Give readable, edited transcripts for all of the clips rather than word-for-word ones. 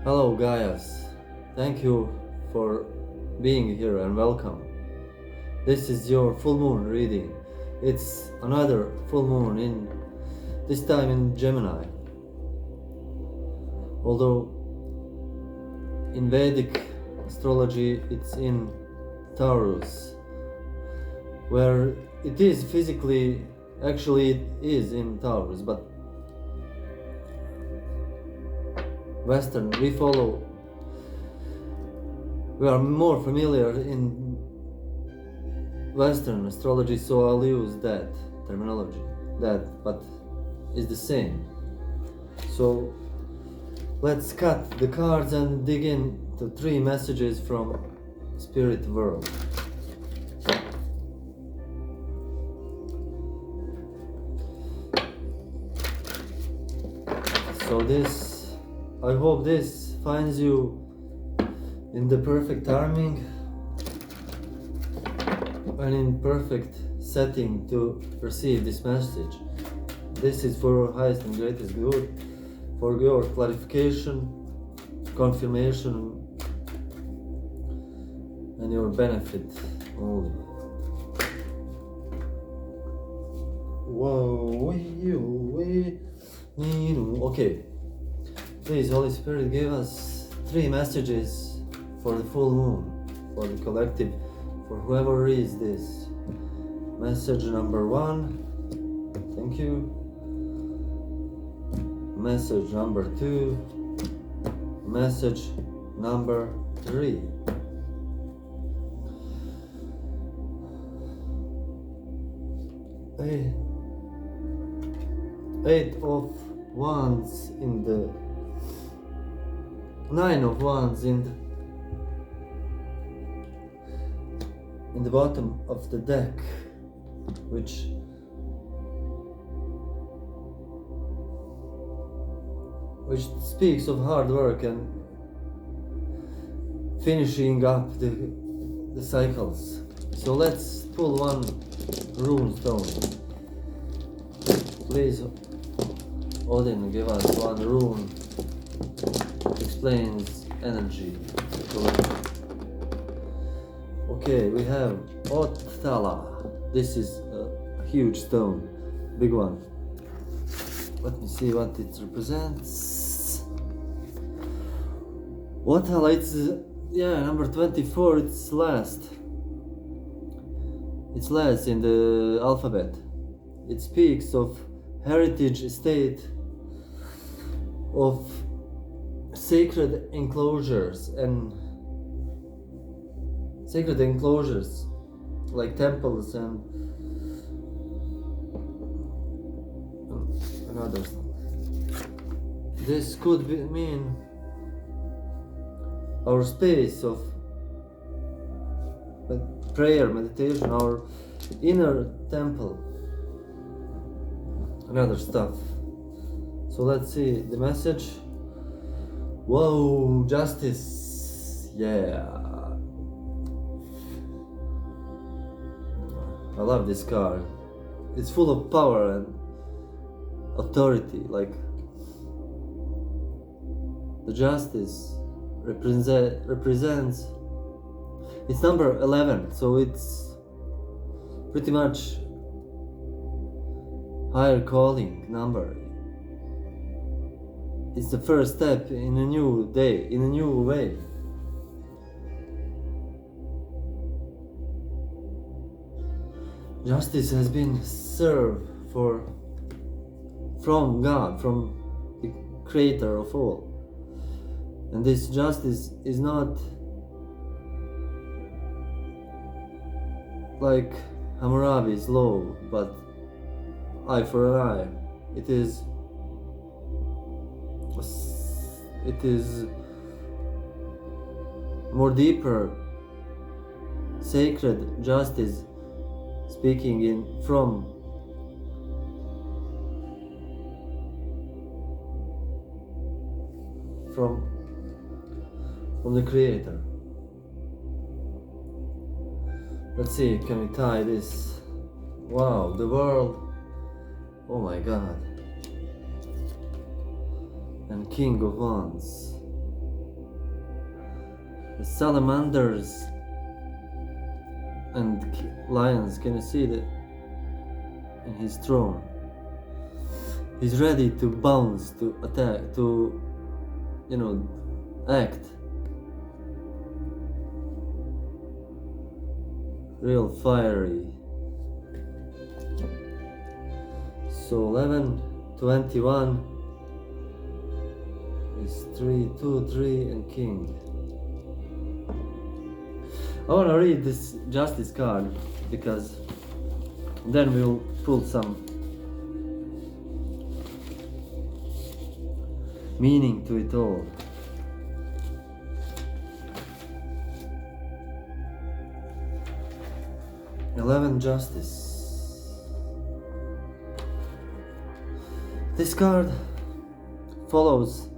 Hello Gaias, thank you for being here and welcome. This is your full moon reading. It's another full moon this time in Gemini. Although in Vedic astrology it's in Taurus, where it is physically, actually it is in Taurus, but Western, we are more familiar in Western astrology, so I'll use that terminology, but it's the same. So let's cut the cards and dig into 3 messages from spirit world. So I hope this finds you in the perfect timing and in perfect setting to receive this message. This is for your highest and greatest good, for your clarification, confirmation, and your benefit only. Okay. Please, Holy Spirit, give us 3 messages for the full moon, for the collective, for whoever reads this. Message number 1, thank you. Message number 2, message number 3. Eight of Wands in the 9 of Wands in the bottom of the deck, which speaks of hard work and finishing up the cycles. So let's pull one rune stone. Please, Odin, give us one rune. Explains energy. Okay, we have Othala. This is a huge stone, big one. Let me see what it represents. Othala, it's number 24. It's last. It's last in the alphabet. It speaks of heritage estate, of sacred enclosures like temples and others. This could mean our space of prayer, meditation, our inner temple and other stuff. So let's see the message. Whoa, justice. Yeah. I love this card. It's full of power and authority. Like the justice represents. It's number 11, so it's pretty much higher calling number. It's the first step in a new day, in a new way. Justice has been served from God, from the creator of all. And this justice is not like Hammurabi's law, but eye for an eye. It is more deeper, sacred justice, speaking from the creator. Let's see, can we tie this? Wow, the world. Oh my God. And King of Wands. the salamanders and lions. Can you see that? In his throne, he's ready to bounce, to attack, to, act. Real fiery. So 11:21 is 3, 2, 3, and King. I want to read this Justice card because then we'll pull some meaning to it all. Justice. This card follows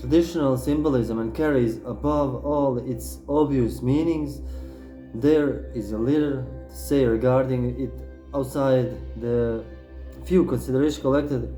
traditional symbolism and carries above all its obvious meanings. There is a little to say regarding it outside the few considerations collected,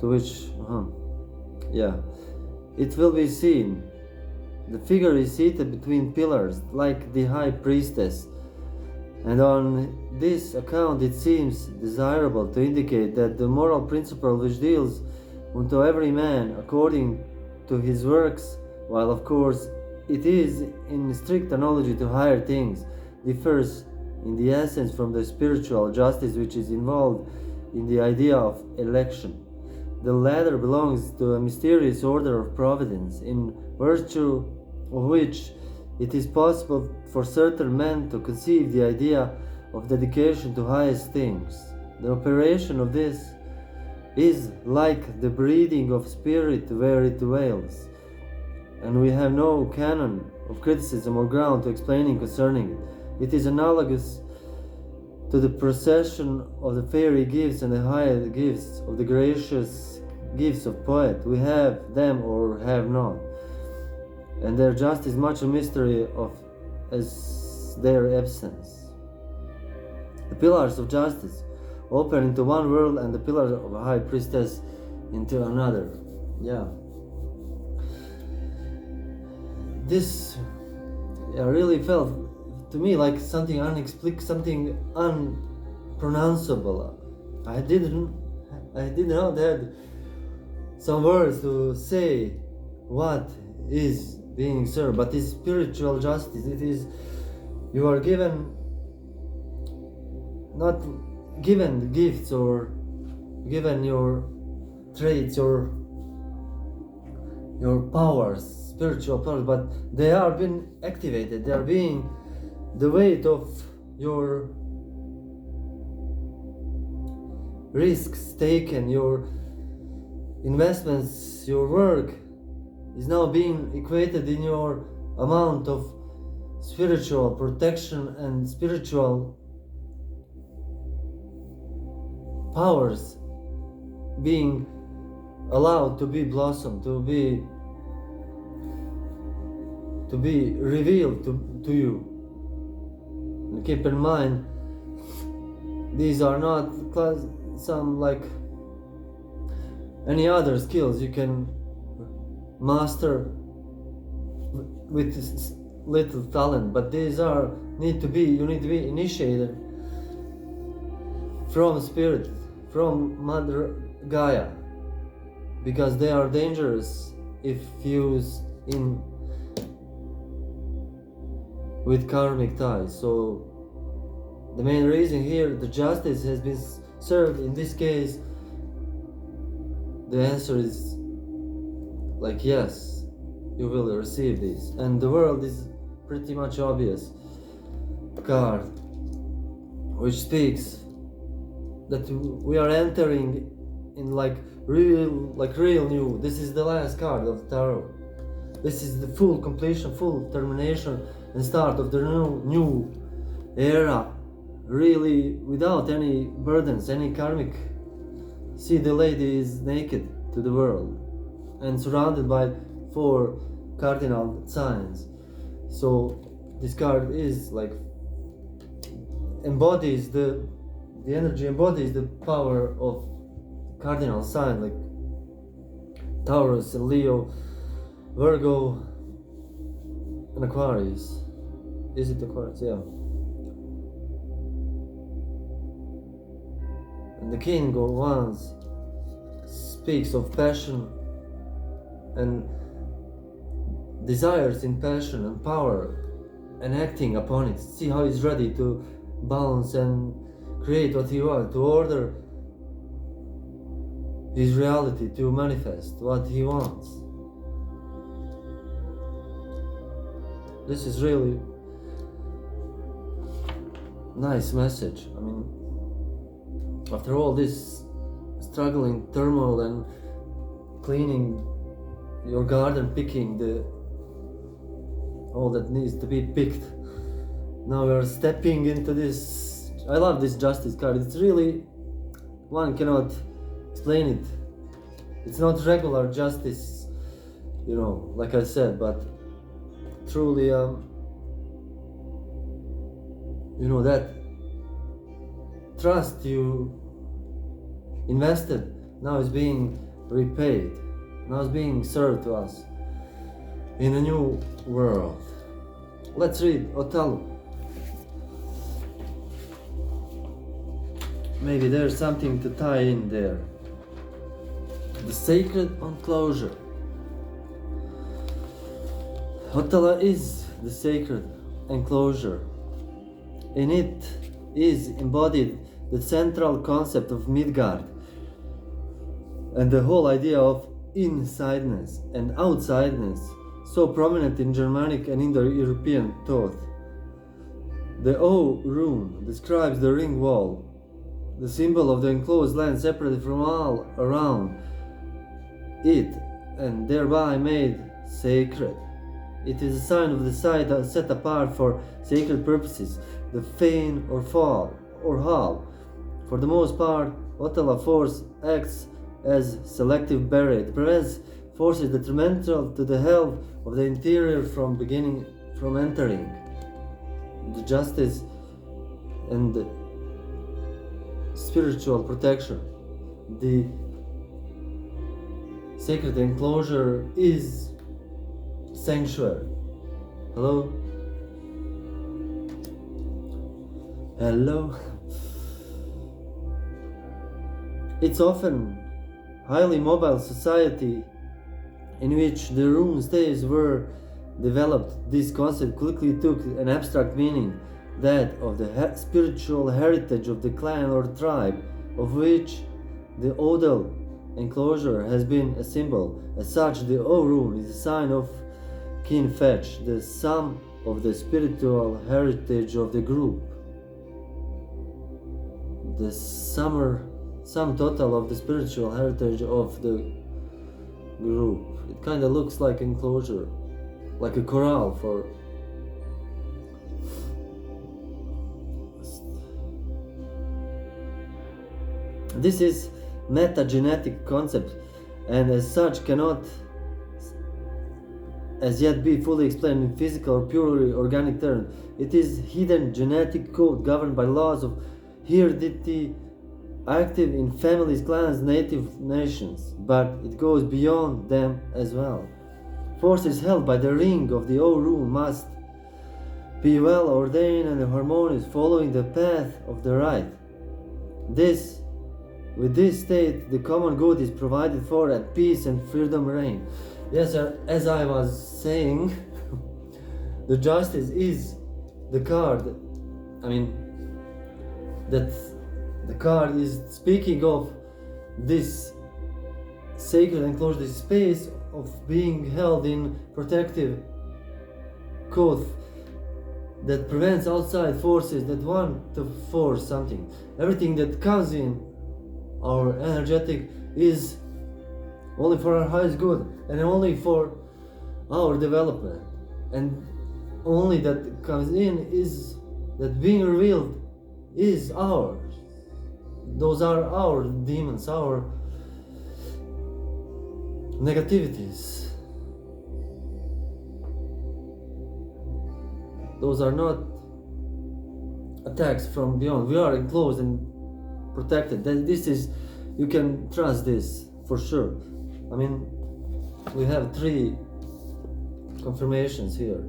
to which, it will be seen. The figure is seated between pillars, like the High-priestess, and on this account it seems desirable to indicate that the moral principle which deals unto every man according to his works, while of course it is in strict analogy to higher things, differs in the essence from the spiritual justice which is involved in the idea of election. The latter belongs to a mysterious order of providence, in virtue of which it is possible for certain men to conceive the idea of dedication to highest things. The operation of this is like the breathing of spirit where it dwells, and we have no canon of criticism or ground to explaining concerning it. It is analogous to the procession of the fairy gifts and the higher gifts of the gracious gifts of poet. We have them or have not, and their just as much a mystery as their absence. The pillars of justice open into one world, and the pillars of a high-priestess into another. This really felt to me like something unexplicable, something unpronounceable. I didn't know that some words to say what is being served, but it's spiritual justice. It is, you are given, not given gifts or given your traits or your powers, spiritual powers, but they are being activated. They are being the weight of your risks taken, your investments, your work is now being equated in your amount of spiritual protection and spiritual powers being allowed to be blossomed, to be revealed to you. And keep in mind, these are not some like any other skills you can master with little talent, but these you need to be initiated from spirit, from Mother Gaia, because they are dangerous if used with karmic ties. So the main reason here the justice has been served in this case, the answer is like yes, you will receive this, and the world is pretty much obvious card which speaks that we are entering in real new. This is the last card of the tarot. This is the full completion, full termination and start of the new era, really without any burdens, any karmic. See, the lady is naked to the world and surrounded by 4 cardinal signs. So this card is like embodies the energy, embodies the power of cardinal sign like Taurus and Leo, Virgo, an Aquarius. Is it Aquarius? Yeah. And the King of Wands speaks of passion and desires in passion and power and acting upon it. See how he's ready to bounce and create what he wants, to order his reality, to manifest what he wants. This is really nice message. I mean, after all this struggling, turmoil, and cleaning your garden, picking all that needs to be picked, now we are stepping into this. I love this justice card. It's really, one cannot explain it. It's not regular justice, you know, like I said, but truly, you know, that trust you invested now is being repaid, now is being served to us in a new world. Let's read Othello. Maybe there's something to tie in there. The sacred enclosure. Othello is the sacred enclosure. In it is embodied the central concept of Midgard and the whole idea of insideness and outsideness, so prominent in Germanic and Indo-European thought. The O rune describes the ring wall, the symbol of the enclosed land separated from all around it and thereby made sacred. It is a sign of the site set apart for sacred purposes, the fane or fall or hall. For the most part, Othello force acts as selective barrier. It prevents forces detrimental to the health of the interior from entering. The justice and the spiritual protection. The sacred enclosure is sanctuary. Hello? Hello? It's often highly mobile society in which the rune staves were developed. This concept quickly took an abstract meaning, that of the spiritual heritage of the clan or tribe, of which the Odal enclosure has been a symbol. As such, the O rune is a sign of kin fetch, the sum of the spiritual heritage of the group. The sum total of the spiritual heritage of the group. It kind of looks like enclosure, like a corral for this is metagenetic concept, and as such cannot as yet be fully explained in physical or purely organic terms. It is hidden genetic code governed by laws of heredity active in families, clans, native nations, but it goes beyond them as well. Forces held by the ring of the O rune must be well ordained and harmonious, following the path of the right. With this state, the common good is provided for, and peace and freedom reign. Yes, sir, as I was saying, the justice is the card. I mean, that the card is speaking of this sacred enclosure, this space of being held in protective code that prevents outside forces that want to force something. Everything that comes in our energetic is only for our highest good and only for our development, and only that comes in is that being revealed is ours. Those are our demons, our negativities. Those are not attacks from beyond. We are enclosed and protected. This is, you can trust this for sure. I mean, we have 3 confirmations here.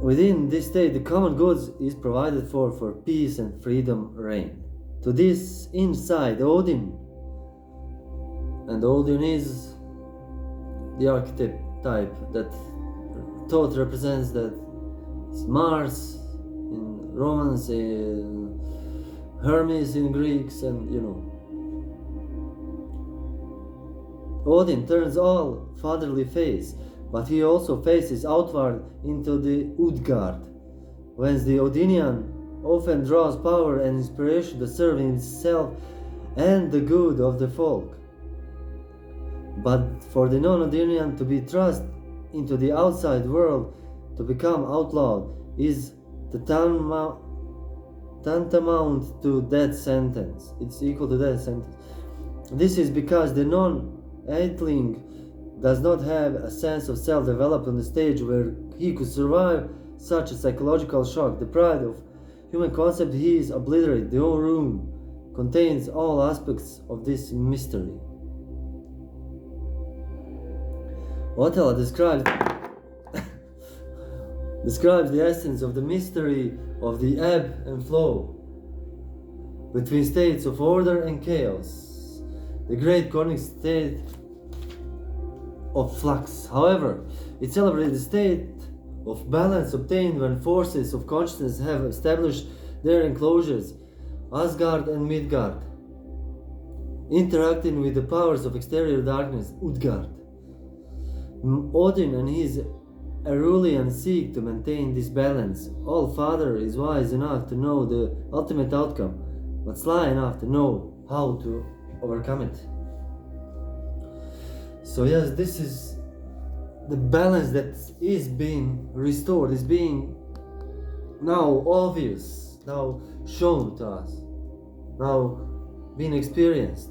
Within this state, the common goods is provided for peace and freedom reign. To this inside Odin, and Odin is the archetype that thought represents, that it's Mars in Romans, Hermes in Greeks, and Odin turns all fatherly face, but he also faces outward into the Utgard, whence the Odinian often draws power and inspiration to serve himself and the good of the folk. But for the non-Odinian to be thrust into the outside world, to become outlawed, is the tantamount to death sentence. It's equal to death sentence. This is because the non-Earthling does not have a sense of self developed on the stage where he could survive such a psychological shock. The pride of human concept he is obliterated. The whole room contains all aspects of this mystery. Othello describes the essence of the mystery of the ebb and flow between states of order and chaos, the great cosmic state of flux. However, it celebrates the state of balance obtained when forces of consciousness have established their enclosures, Asgard and Midgard, interacting with the powers of exterior darkness, Utgard. Odin and his Arulian seek to maintain this balance. All-Father is wise enough to know the ultimate outcome, but sly enough to know how to overcome it. So yes, this is the balance that is being restored, is being now obvious, now shown to us, now being experienced.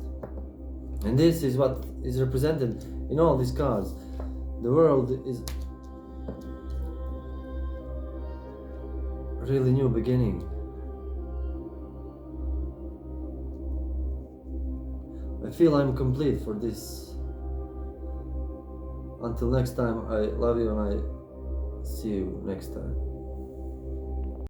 And this is what is represented in all these cards. The world is really new beginning. I feel I'm complete for this. Until next time, I love you and I see you next time.